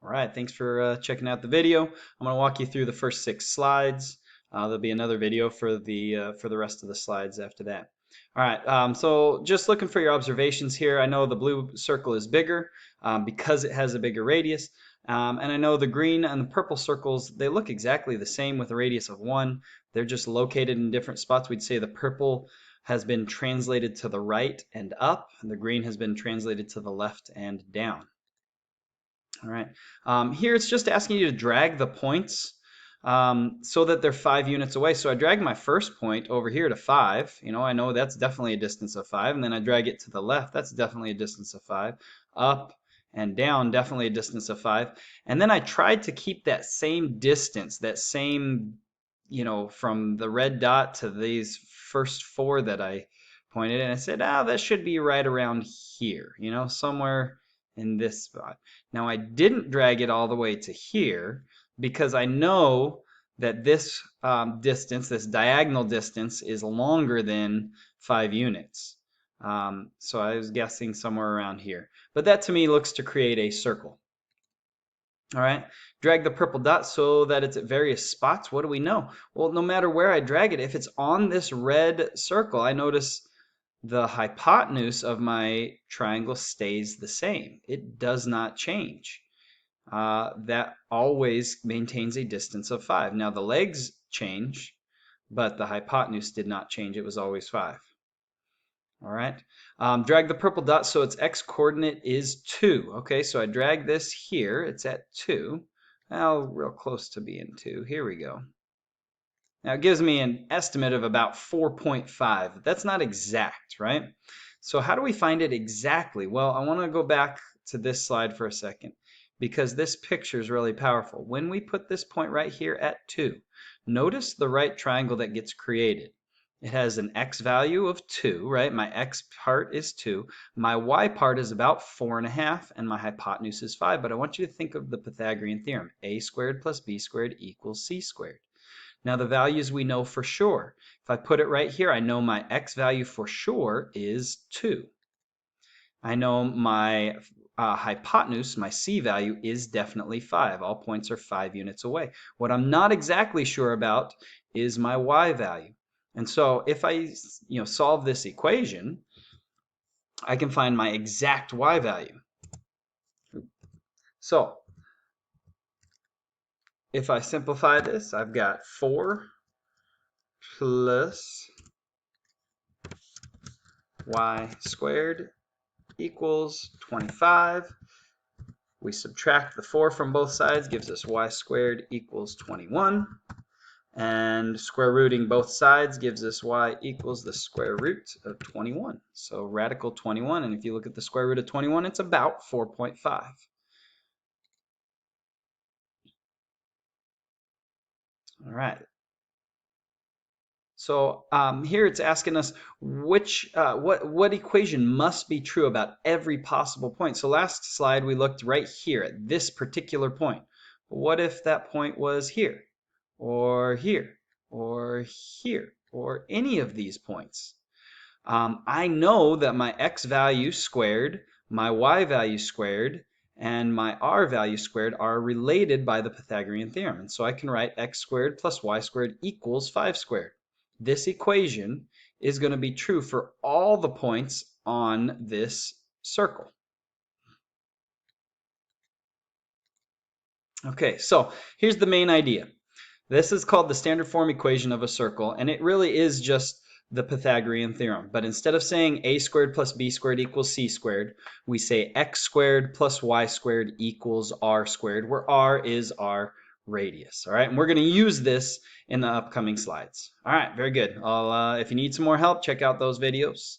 All right, thanks for checking out the video. I'm going to walk you through the first 6 slides. There'll be another video for the rest of the slides after that. All right, so just looking for your observations here. I know the blue circle is bigger because it has a bigger radius. And I know the green and the purple circles, they look exactly the same with a radius of 1. They're just located in different spots. We'd say the purple has been translated to the right and up, and the green has been translated to the left and down. All right. Here it's just asking you to drag the points so that they're 5 units away. So I drag my first point over here to 5. You know, I know that's definitely a distance of 5. And then I drag it to the left. That's definitely a distance of 5. Up and down, definitely a distance of 5. And then I tried to keep that same distance, that same, you know, from the red dot to these first 4 that I pointed. And I said, that should be right around here, you know, somewhere in this spot. Now I didn't drag it all the way to here because I know that this distance, this diagonal distance, is longer than 5 units. So I was guessing somewhere around here. But that to me looks to create a circle. All right, drag the purple dot so that it's at various spots. What do we know? Well, no matter where I drag it, if it's on this red circle, I notice the hypotenuse of my triangle stays the same. It does not change. That always maintains a distance of 5. Now the legs change, but the hypotenuse did not change. It was always 5. All right. Drag the purple dot so its x coordinate is 2. Okay, so I drag this here. It's at 2. Now real close to being 2. Here we go. Now it gives me an estimate of about 4.5. That's not exact, right? So how do we find it exactly? Well, I want to go back to this slide for a second because this picture is really powerful. When we put this point right here at 2, notice the right triangle that gets created. It has an x value of 2, right? My x part is 2. My y part is about 4.5, and my hypotenuse is 5. But I want you to think of the Pythagorean theorem. A squared plus b squared equals c squared. Now the values we know for sure. If I put it right here, I know my x value for sure is 2. I know my hypotenuse, my c value, is definitely 5. All points are 5 units away. What I'm not exactly sure about is my y value. And so if I solve this equation, I can find my exact y value. So if I simplify this, I've got 4 plus y squared equals 25. We subtract the 4 from both sides, gives us y squared equals 21. And square rooting both sides gives us y equals the square root of 21. So radical 21, and if you look at the square root of 21, it's about 4.5. All right. So here it's asking us what equation must be true about every possible point. So last slide we looked right here at this particular point. What if that point was here, or here, or here, or any of these points? I know that my x value squared, my y value squared, and my r value squared are related by the Pythagorean theorem. And so I can write x squared plus y squared equals 5 squared. This equation is going to be true for all the points on this circle. Okay, so here's the main idea. This is called the standard form equation of a circle, and it really is just the Pythagorean theorem. But instead of saying a squared plus b squared equals c squared, we say x squared plus y squared equals r squared, where r is our radius. All right, and we're going to use this in the upcoming slides. All right, very good. If you need some more help, check out those videos.